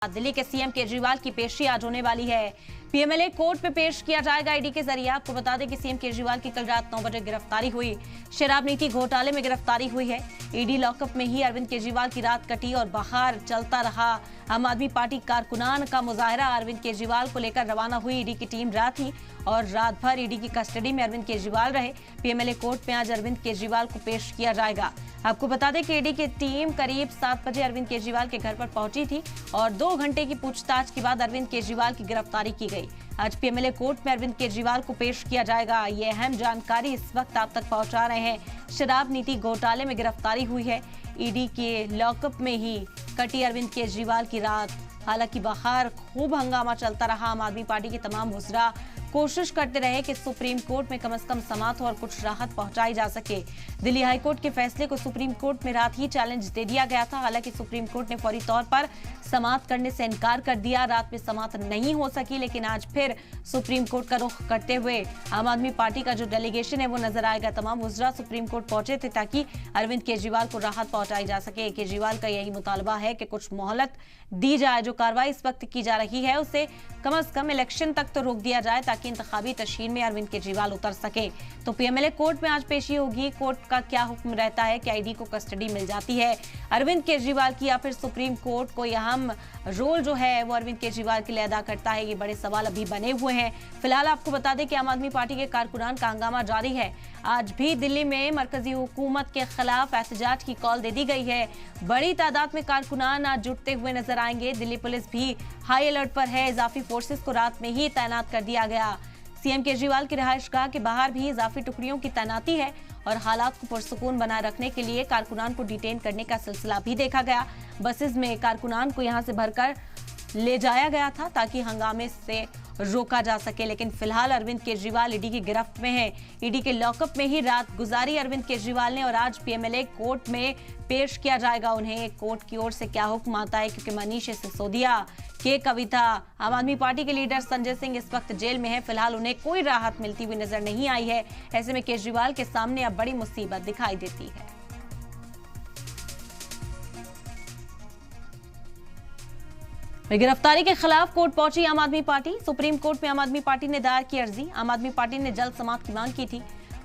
दिल्ली के सीएम केजरीवाल की पेशी आज होने वाली है। पीएमएलए कोर्ट में पेश किया जाएगा ईडी के जरिए। आपको बता दें कि सीएम केजरीवाल की कल रात 9 बजे गिरफ्तारी हुई। शराब नीति घोटाले में गिरफ्तारी हुई है। ईडी लॉकअप में ही अरविंद केजरीवाल की रात कटी और बाहर चलता रहा आम आदमी पार्टी कारकुनान का मुजाहरा। अरविंद केजरीवाल को लेकर रवाना हुई ईडी की टीम रात ही और रात भर ईडी की कस्टडी में अरविंद केजरीवाल रहे। पीएमएलए कोर्ट में आज अरविंद केजरीवाल को पेश किया जाएगा। आपको बता दें कि ईडी की टीम करीब 7 बजे अरविंद केजरीवाल के घर पर पहुंची थी और 2 घंटे की पूछताछ के बाद अरविंद केजरीवाल की गिरफ्तारी की गई। आज पीएमएलए कोर्ट में अरविंद केजरीवाल को पेश किया जाएगा। ये अहम जानकारी इस वक्त आप तक पहुंचा रहे हैं। शराब नीति घोटाले में गिरफ्तारी हुई है। ईडी के लॉकअप में ही कटी अरविंद केजरीवाल की रात। हालांकि बाहर खूब हंगामा चलता रहा। आम आदमी पार्टी के तमाम वुज़रा कोशिश करते रहे कि सुप्रीम कोर्ट में कम से कम समाअत हो और कुछ राहत पहुंचाई जा सके। दिल्ली हाईकोर्ट के फैसले को सुप्रीम कोर्ट में रात ही चैलेंज दे दिया गया था। हालांकि सुप्रीम कोर्ट ने फौरी तौर पर समाअत करने से इनकार कर दिया। रात में समाअत नहीं हो सकी, लेकिन आज फिर सुप्रीम कोर्ट का रुख करते हुए आम आदमी पार्टी का जो डेलीगेशन है वो नजर आएगा। तमाम वुज़रा सुप्रीम कोर्ट पहुंचे थे ताकि अरविंद केजरीवाल को राहत पहुंचाई जा सके। केजरीवाल का यही मुतालबा है कि कुछ मोहलत दी जाए। जो कार्रवाई इस वक्त की जा रही है उसे कम से कम इलेक्शन तक तो रोक दिया जाए ताकि इंतखाबी तशहीन में अरविंद केजरीवाल उतर सके। तो पीएमएलए कोर्ट में आज पेशी होगी। कोर्ट का क्या हुक्म रहता है, क्या ईडी को कस्टडी मिल जाती है अरविंद केजरीवाल की, या फिर सुप्रीम कोर्ट कोई अहम रोल जो है वो अरविंद केजरीवाल के लिए अदा करता है, ये बड़े सवाल अभी बने हुए हैं। फिलहाल आपको बता दें कि आम आदमी पार्टी के कारकुनान का हंगामा जारी है। आज भी दिल्ली में मरकजी हुकूमत के खिलाफ एहतजाज की कॉल दे दी गई है। बड़ी तादाद में कारकुनान आज जुटते हुए नजर आएंगे। दिल्ली पुलिस भी हाई अलर्ट पर है। इजाफी फोर्सेस को रात में ही तैनात कर दिया गया। सीएम केजरीवाल की रिहाइशगाह के बाहर भी इजाफी टुकड़ियों की तैनाती है और हालात को पुरसुकून बनाए रखने के लिए कारकुनान को डिटेन करने का सिलसिला भी देखा गया। बसेस में कारकुनान को यहां से भरकर ले जाया गया था ताकि हंगामे से रोका जा सके। लेकिन फिलहाल अरविंद केजरीवाल ईडी की गिरफ्त में है। ईडी के लॉकअप में ही रात गुजारी अरविंद केजरीवाल ने और आज पीएमएलए कोर्ट में पेश किया जाएगा उन्हें। कोर्ट की ओर से क्या हुक्म आता है, क्योंकि मनीष सिसोदिया के कविता आम आदमी पार्टी के लीडर संजय सिंह इस वक्त जेल में है। फिलहाल उन्हें कोई राहत मिलती हुई नजर नहीं आई है। ऐसे में केजरीवाल के सामने अब बड़ी मुसीबत दिखाई देती है। गिरफ्तारी के खिलाफ कोर्ट पहुंची आम आदमी पार्टी। सुप्रीम कोर्ट में आम आदमी पार्टी ने दायर की अर्जी। आम आदमी पार्टी ने जल्द समाअत की मांग की थी।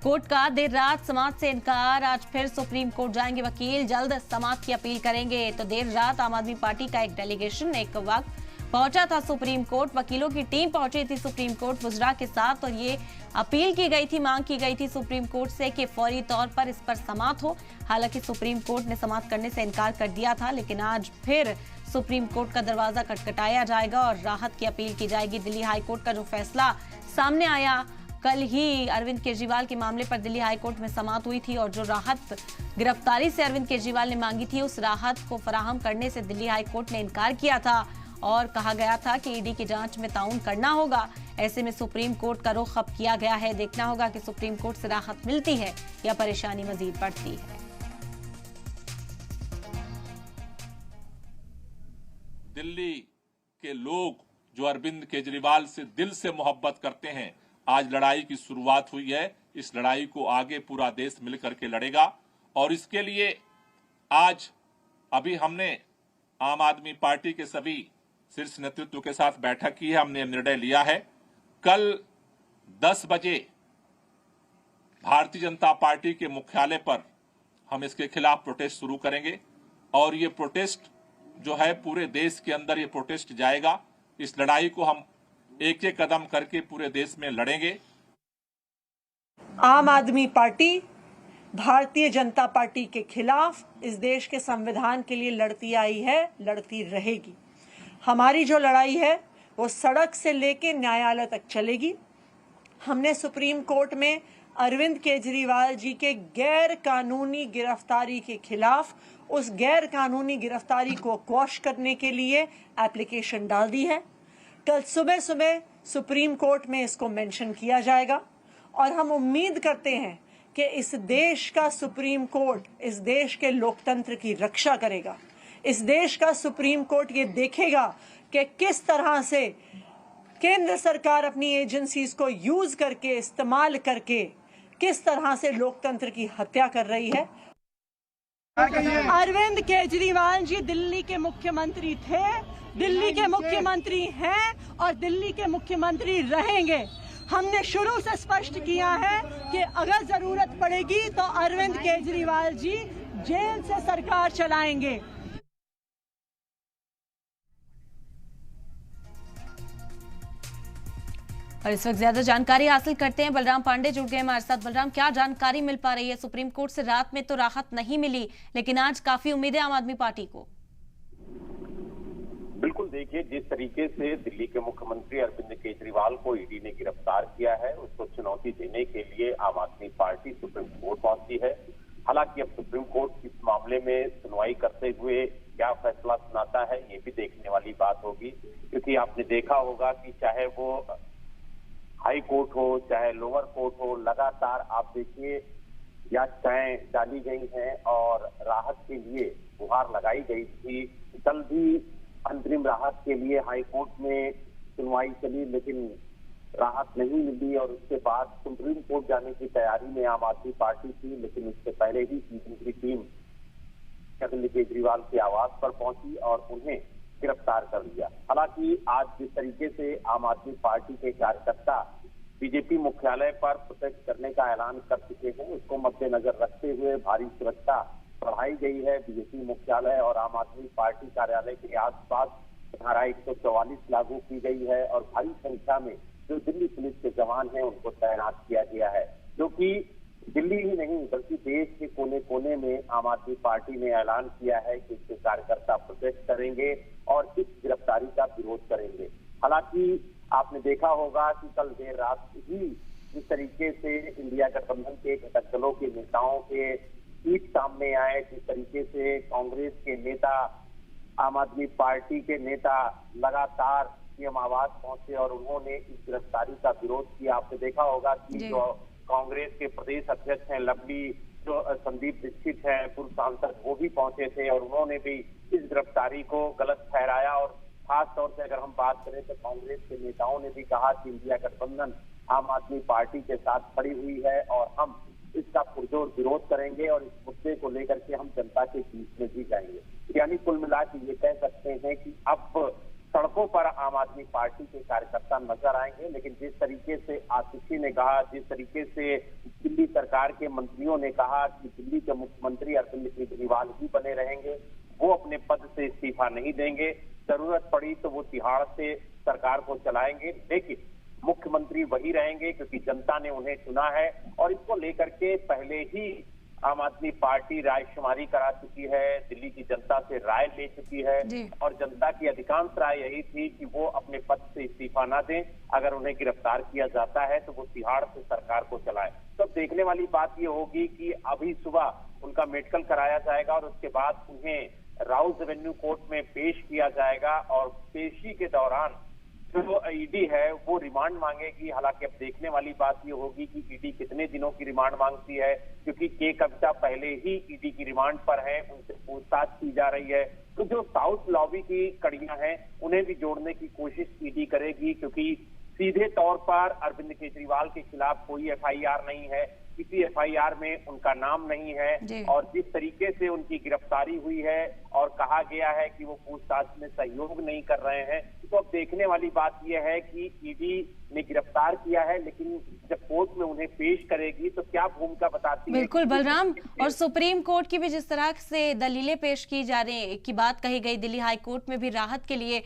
कोर्ट का देर रात समाअत से इनकार। आज फिर सुप्रीम कोर्ट जाएंगे वकील, जल्द समाअत की अपील करेंगे। तो देर रात आम आदमी पार्टी का एक डेलीगेशन एक वक्त पहुंचा था सुप्रीम कोर्ट। वकीलों की टीम पहुंची थी सुप्रीम कोर्ट वुज़रा के साथ और ये अपील की गई थी, मांग की गई थी सुप्रीम कोर्ट से कि फौरी तौर पर इस पर समाअत हो। हालांकि सुप्रीम कोर्ट ने समाअत करने से इनकार कर दिया था, लेकिन आज फिर सुप्रीम कोर्ट का दरवाजा खटखटाया जाएगा और राहत की अपील की जाएगी। दिल्ली हाईकोर्ट का जो फैसला सामने आया, कल ही अरविंद केजरीवाल के मामले पर दिल्ली हाईकोर्ट में समाअत हुई थी और जो राहत गिरफ्तारी से अरविंद केजरीवाल ने मांगी थी उस राहत को फराहम करने से दिल्ली हाईकोर्ट ने इनकार किया था और कहा गया था कि ईडी की जांच में ताउन करना होगा। ऐसे में सुप्रीम कोर्ट का रुख अब किया गया है। देखना होगा कि सुप्रीम कोर्ट से राहत मिलती है या परेशानी मजीद बढ़ती है। दिल्ली के लोग जो अरविंद केजरीवाल से दिल से मोहब्बत करते हैं, आज लड़ाई की शुरुआत हुई है। इस लड़ाई को आगे पूरा देश मिलकर के लड़ेगा और इसके लिए आज अभी हमने आम आदमी पार्टी के सभी शीर्ष नेतृत्व के साथ बैठक की है। हमने निर्णय लिया है कल 10 बजे भारतीय जनता पार्टी के मुख्यालय पर हम इसके खिलाफ प्रोटेस्ट शुरू करेंगे और ये प्रोटेस्ट जो है पूरे देश के अंदर ये प्रोटेस्ट जाएगा। इस लड़ाई को हम एक एक कदम करके पूरे देश में लड़ेंगे। आम आदमी पार्टी भारतीय जनता पार्टी के खिलाफ इस देश के संविधान के लिए लड़ती आई है, लड़ती रहेगी। हमारी जो लड़ाई है वो सड़क से लेके न्यायालय तक चलेगी। हमने सुप्रीम कोर्ट में अरविंद केजरीवाल जी के गैर कानूनी गिरफ्तारी के खिलाफ उस गैर कानूनी गिरफ्तारी को क्वॉश करने के लिए एप्लीकेशन डाल दी है। कल सुबह सुबह सुप्रीम कोर्ट में इसको मेंशन किया जाएगा और हम उम्मीद करते हैं कि इस देश का सुप्रीम कोर्ट इस देश के लोकतंत्र की रक्षा करेगा। इस देश का सुप्रीम कोर्ट ये देखेगा कि किस तरह से केंद्र सरकार अपनी एजेंसीज को यूज करके, इस्तेमाल करके किस तरह से लोकतंत्र की हत्या कर रही है। अरविंद केजरीवाल जी दिल्ली के मुख्यमंत्री थे, दिल्ली के मुख्यमंत्री हैं और दिल्ली के मुख्यमंत्री रहेंगे। हमने शुरू से स्पष्ट किया है कि अगर जरूरत पड़ेगी तो अरविंद केजरीवाल जी जेल से सरकार चलाएंगे। और इस वक्त ज्यादा जानकारी हासिल करते हैं, बलराम पांडे जुड़ गए हमारे साथ। बलराम, क्या जानकारी मिल पा रही है? सुप्रीम कोर्ट से रात में तो राहत नहीं मिली, लेकिन आज काफी उम्मीदें आम आदमी पार्टी को। बिल्कुल, देखिए जिस तरीके से दिल्ली के मुख्यमंत्री अरविंद केजरीवाल को ईडी ने गिरफ्तार किया है, उसको चुनौती देने के लिए आम आदमी पार्टी सुप्रीम कोर्ट पहुंची है। हालांकि अब सुप्रीम कोर्ट इस मामले में सुनवाई करते हुए क्या फैसला सुनाता है, ये भी देखने वाली बात होगी, क्योंकि आपने देखा होगा कि चाहे वो हाई कोर्ट हो चाहे लोअर कोर्ट हो, लगातार आप देखिए याचिकाएं डाली गई हैं और राहत के लिए गुहार लगाई गई थी। कल भी अंतरिम राहत के लिए हाई कोर्ट में सुनवाई चली, लेकिन राहत नहीं मिली और उसके बाद सुप्रीम कोर्ट जाने की तैयारी में आम आदमी पार्टी थी, लेकिन उससे पहले ही ईडी टीम अरविंद केजरीवाल के आवास पर पहुंची और उन्हें गिरफ्तार कर लिया। हालांकि आज जिस तरीके से आम आदमी पार्टी के कार्यकर्ता बीजेपी मुख्यालय पर प्रोटेस्ट करने का ऐलान कर चुके हैं, उसको मद्देनजर रखते हुए भारी सुरक्षा बढ़ाई गई है। बीजेपी मुख्यालय और आम आदमी पार्टी कार्यालय के आसपास धारा 144 लागू की गई है और भारी संख्या में जो दिल्ली पुलिस के जवान हैं उनको तैनात किया गया है, जो कि दिल्ली ही नहीं बल्कि देश के कोने कोने में आम आदमी पार्टी ने ऐलान किया है कि इसके कार्यकर्ता प्रोटेस्ट करेंगे और इस गिरफ्तारी का विरोध करेंगे। हालांकि आपने देखा होगा कि कल देर रात ही जिस तरीके से इंडिया गठबंधन के घटक दलों के नेताओं के ट्वीट सामने आए, जिस तरीके से कांग्रेस के नेता, आम आदमी पार्टी के नेता लगातार सीएम आवास पहुंचे और उन्होंने इस गिरफ्तारी का विरोध किया। आपने देखा होगा कि जो कांग्रेस के प्रदेश अध्यक्ष हैं लवली, जो संदीप दीक्षित है पूर्व सांसद, वो भी पहुंचे थे और उन्होंने भी इस गिरफ्तारी को गलत ठहराया। और खास तौर से अगर हम बात करें तो कांग्रेस के नेताओं ने भी कहा कि इंडिया गठबंधन आम आदमी पार्टी के साथ खड़ी हुई है और हम इसका पुरजोर विरोध करेंगे और इस मुद्दे को लेकर के हम जनता के बीच में भी जाएंगे। यानी कुल मिला के ये कह सकते हैं कि अब सड़कों पर आम आदमी पार्टी के कार्यकर्ता नजर आएंगे, लेकिन जिस तरीके से आतिशी ने कहा, जिस तरीके से दिल्ली सरकार के मंत्रियों ने कहा कि दिल्ली के मुख्यमंत्री अरविंद केजरीवाल ही बने रहेंगे, वो अपने पद से इस्तीफा नहीं देंगे, जरूरत पड़ी तो वो तिहाड़ से सरकार को चलाएंगे, लेकिन मुख्यमंत्री वही रहेंगे क्योंकि जनता ने उन्हें चुना है। और इसको लेकर के पहले ही आम आदमी पार्टी रायशुमारी करा चुकी है, दिल्ली की जनता से राय ले चुकी है और जनता की अधिकांश राय यही थी कि वो अपने पद से इस्तीफा ना दें, अगर उन्हें गिरफ्तार किया जाता है तो वो तिहाड़ से सरकार को चलाए। तो देखने वाली बात ये होगी कि अभी सुबह उनका मेडिकल कराया जाएगा और उसके बाद उन्हें राउज एवेन्यू कोर्ट में पेश किया जाएगा और पेशी के दौरान जो ईडी है वो रिमांड मांगेगी। हालांकि अब देखने वाली बात ये होगी कि ईडी कितने दिनों की रिमांड मांगती है, क्योंकि के कविता पहले ही ईडी की रिमांड पर है, उनसे पूछताछ की जा रही है। तो जो साउथ लॉबी की कड़ियां हैं उन्हें भी जोड़ने की कोशिश ईडी करेगी, क्योंकि सीधे तौर पर अरविंद केजरीवाल के खिलाफ कोई एफआईआर नहीं है, किसी एफआईआर में उनका नाम नहीं है और जिस तरीके से उनकी गिरफ्तारी हुई है और कहा गया है कि वो पूछताछ में सहयोग नहीं कर रहे हैं, तो अब देखने वाली बात यह है कि ईडी ने गिरफ्तार किया है, लेकिन जब कोर्ट में उन्हें पेश करेगी तो क्या भूमिका बताती है। बिल्कुल बलराम, और सुप्रीम कोर्ट की भी जिस तरह से दलीलें पेश की जा रही की बात कही गई, दिल्ली हाई कोर्ट में भी राहत के लिए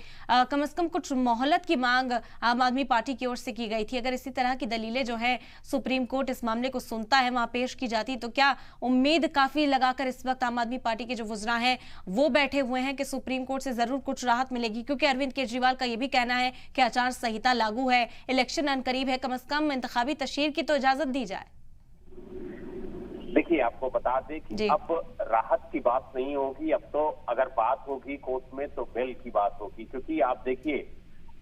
कम से कम कुछ मोहलत की मांग आम आदमी पार्टी की ओर से की गई थी। अगर इसी तरह की दलीलें जो है सुप्रीम कोर्ट इस मामले को सुनता है वहां पेश की जाती, तो क्या उम्मीद काफी लगाकर इस वक्त आम आदमी पार्टी के जो वुज़रा हैं वो बैठे हुए हैं कि सुप्रीम कोर्ट से जरूर कुछ राहत मिलेगी? क्योंकि अरविंद केजरीवाल का यह भी कहना है कि आचार संहिता लागू है, इलेक्शन अनकरीब है, कम से कम इंतखाबी तशहीर की तो इजाजत दी जाए। देखिए आपको बता दें कि अब राहत की बात नहीं होगी, अब तो अगर बात होगी कोर्ट में तो बेल की बात होगी, क्योंकि आप देखिए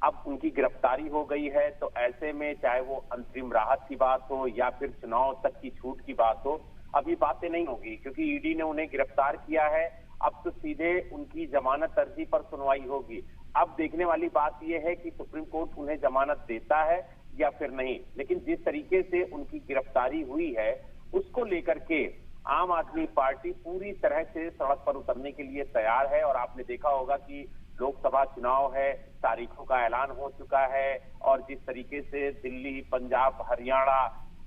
अब उनकी गिरफ्तारी हो गई है, तो ऐसे में चाहे वो अंतरिम राहत की बात हो या फिर चुनाव तक की छूट की बात हो, अब ये बातें नहीं होगी, क्योंकि ईडी ने उन्हें गिरफ्तार किया है। अब तो सीधे उनकी जमानत अर्जी पर सुनवाई होगी। अब देखने वाली बात यह है कि सुप्रीम कोर्ट उन्हें जमानत देता है या फिर नहीं, लेकिन जिस तरीके से उनकी गिरफ्तारी हुई है उसको लेकर के आम आदमी पार्टी पूरी तरह से सड़क पर उतरने के लिए तैयार है। और आपने देखा होगा कि लोकसभा चुनाव है, तारीखों का ऐलान हो चुका है और जिस तरीके से दिल्ली, पंजाब, हरियाणा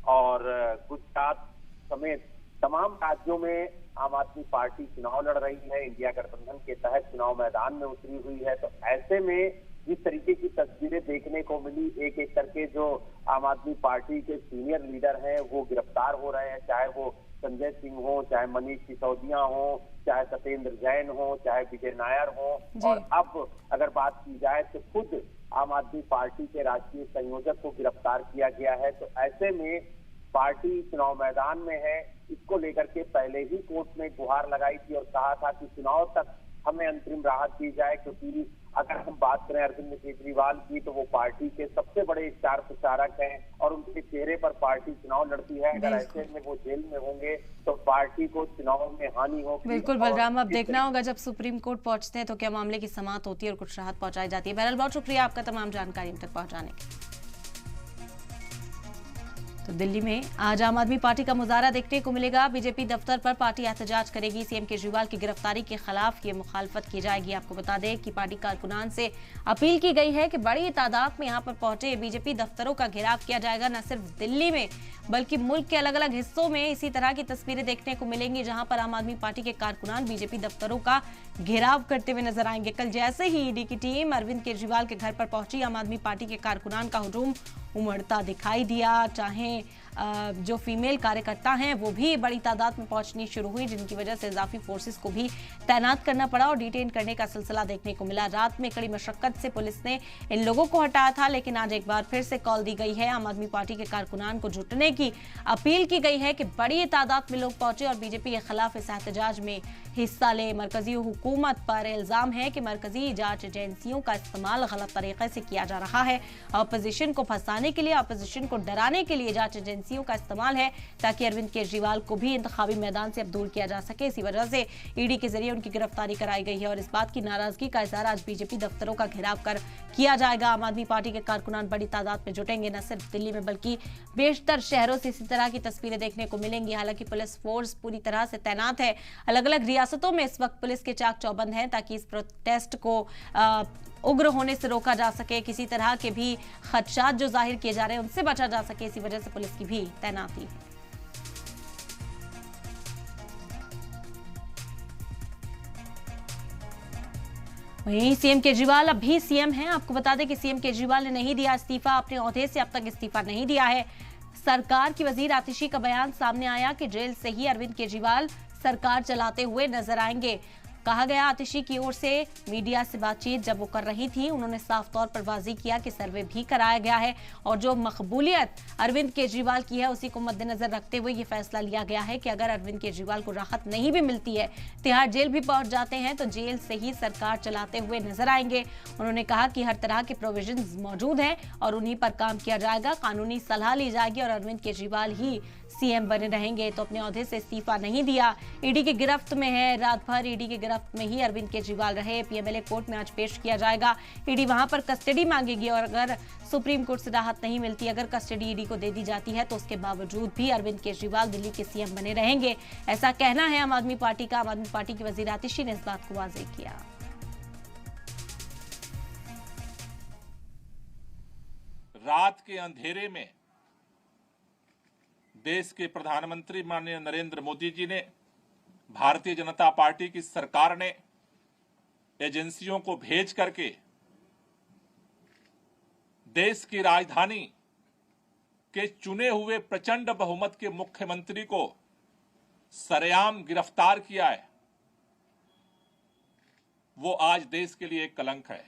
और गुजरात समेत तमाम राज्यों में आम आदमी पार्टी चुनाव लड़ रही है, इंडिया गठबंधन के तहत चुनाव मैदान में उतरी हुई है। तो ऐसे में जिस तरीके की तस्वीरें देखने को मिली, एक एक करके जो आम आदमी पार्टी के सीनियर लीडर हैं वो गिरफ्तार हो रहे हैं, चाहे वो संजय सिंह हो, चाहे मनीष सिसोदिया हो, चाहे सत्येंद्र जैन हो, चाहे विजय नायर हो। और अब अगर बात की जाए तो खुद आम आदमी पार्टी के राष्ट्रीय संयोजक को गिरफ्तार किया गया है। तो ऐसे में पार्टी चुनाव मैदान में है। इसको लेकर के पहले ही कोर्ट में गुहार लगाई थी और कहा था कि चुनाव तक हमें अंतरिम राहत दी जाए, क्योंकि अगर हम बात करें अरविंद केजरीवाल की तो वो पार्टी के सबसे बड़े स्टार प्रचारक हैं और उनके चेहरे पर पार्टी चुनाव लड़ती है। अगर ऐसे में वो जेल में होंगे तो पार्टी को चुनाव में हानि होगी। बिल्कुल बलराम, अब देखना होगा जब सुप्रीम कोर्ट पहुंचते हैं तो क्या मामले की समाप्त होती है और कुछ राहत पहुंचाई जाती है। बहरहाल बहुत शुक्रिया आपका तमाम जानकारी हम तक पहुंचाने के। तो दिल्ली में आज आम आदमी पार्टी का मुजाहरा देखने को मिलेगा। बीजेपी दफ्तर पर पार्टी एहतजाज करेगी। सीएम केजरीवाल की गिरफ्तारी के खिलाफ ये मुखालफत की जाएगी। आपको बता दें कि पार्टी कारकुनान से अपील की गई है कि बड़ी तादाद में यहां पर पहुंचे बीजेपी दफ्तरों का घेराव किया जाएगा। न सिर्फ दिल्ली में बल्कि मुल्क के अलग अलग हिस्सों में इसी तरह की तस्वीरें देखने को मिलेंगी, जहां पर आम आदमी पार्टी के कारकुनान बीजेपी दफ्तरों का घेराव करते हुए नजर आएंगे। कल जैसे ही ईडी की टीम अरविंद केजरीवाल के घर पर पहुंची, आम आदमी पार्टी के कारकुनान का हुजूम उमड़ता दिखाई दिया। चाहे जो फीमेल कार्यकर्ता हैं वो भी बड़ी तादाद में पहुंचनी शुरू हुई, जिनकी वजह से इजाफी फोर्सेस को भी तैनात करना पड़ा और डिटेन करने का सिलसिला देखने को मिला। रात में कड़ी मशक्कत से पुलिस ने इन लोगों को हटाया था, लेकिन आज एक बार फिर से कॉल दी गई है। आम आदमी पार्टी के कारकुनान को जुटने की अपील की गई है कि बड़ी तादाद में लोग पहुंचे और बीजेपी के खिलाफ इस एहतजाज में हिस्सा ले। मरकजी हुकूमत पर इल्जाम है कि मरकजी जांच एजेंसियों का इस्तेमाल गलत तरीके से किया जा रहा है। अपोजिशन को फंसाने के लिए, अपोजिशन को डराने के लिए जांच एजेंसियों का इस्तेमाल है, ताकि अरविंद केजरीवाल को भी इंतखाबी मैदान से अब दूर किया जा सके। इसी वजह से ईडी के जरिए उनकी गिरफ्तारी कराई गई है और इस बात की नाराजगी का इजहार आज बीजेपी दफ्तरों का घेराव कर किया जाएगा। आम आदमी पार्टी के कारकुनान बड़ी तादाद में जुटेंगे। न सिर्फ दिल्ली में बल्कि बेशतर शहरों से इसी तरह की तस्वीरें देखने को मिलेंगी। हालांकि पुलिस फोर्स पूरी तरह से तैनात है। अलग अलग रियासतों में इस वक्त पुलिस के चाक चौबंद हैं ताकि इस प्रोटेस्ट को उग्र होने से रोका जा सके, किसी तरह के भी खदशात जो जाहिर किए जा रहे हैं उनसे बचा जा सके। इसी वजह से पुलिस की भी तैनाती है। वहीं सीएम केजरीवाल अब भी सीएम हैं। आपको बता दें कि सीएम केजरीवाल ने नहीं दिया इस्तीफा, अपने ओहदे से अब तक इस्तीफा नहीं दिया है। सरकार की वजीर आतिशी का बयान सामने आया कि जेल से ही अरविंद केजरीवाल सरकार चलाते हुए नजर आएंगे। कहा गया आतिशी की ओर से मीडिया से बातचीत जब वो कर रही थी, उन्होंने साफ तौर पर वाज़ेह किया कि सर्वे भी कराया गया है और जो मकबूलियत अरविंद केजरीवाल की है उसी को मद्देनजर रखते हुए ये फैसला लिया गया है कि अगर अरविंद केजरीवाल को राहत नहीं भी मिलती है, तिहाड़ जेल भी पहुंच जाते हैं, तो जेल से ही सरकार चलाते हुए नजर आएंगे। उन्होंने कहा कि हर तरह के प्रोविजंस मौजूद हैं और उन्हीं पर काम किया जाएगा, कानूनी सलाह ली जाएगी और अरविंद केजरीवाल ही सीएम बने रहेंगे। तो अपने ओहदे से इस्तीफा नहीं दिया, ईडी की गिरफ्त में है। रात भर ईडी की गिरफ्त में ही अरविंद केजरीवाल रहे। पीएमएलए कोर्ट में आज पेश किया जाएगा। ईडी वहां पर कस्टडी मांगेगी और अगर सुप्रीम कोर्ट से राहत नहीं मिलती, अगर कस्टडी ईडी को दे दी जाती है, तो उसके बावजूद भी अरविंद केजरीवाल दिल्ली के सीएम बने रहेंगे, ऐसा कहना है आम आदमी पार्टी का। आम आदमी पार्टी की वजीर आतिशी ने इस बात को वाज़ेह किया। रात के अंधेरे में देश के प्रधानमंत्री माननीय नरेंद्र मोदी जी ने, भारतीय जनता पार्टी की सरकार ने एजेंसियों को भेज करके देश की राजधानी के चुने हुए प्रचंड बहुमत के मुख्यमंत्री को सरेआम गिरफ्तार किया है। वो आज देश के लिए एक कलंक है।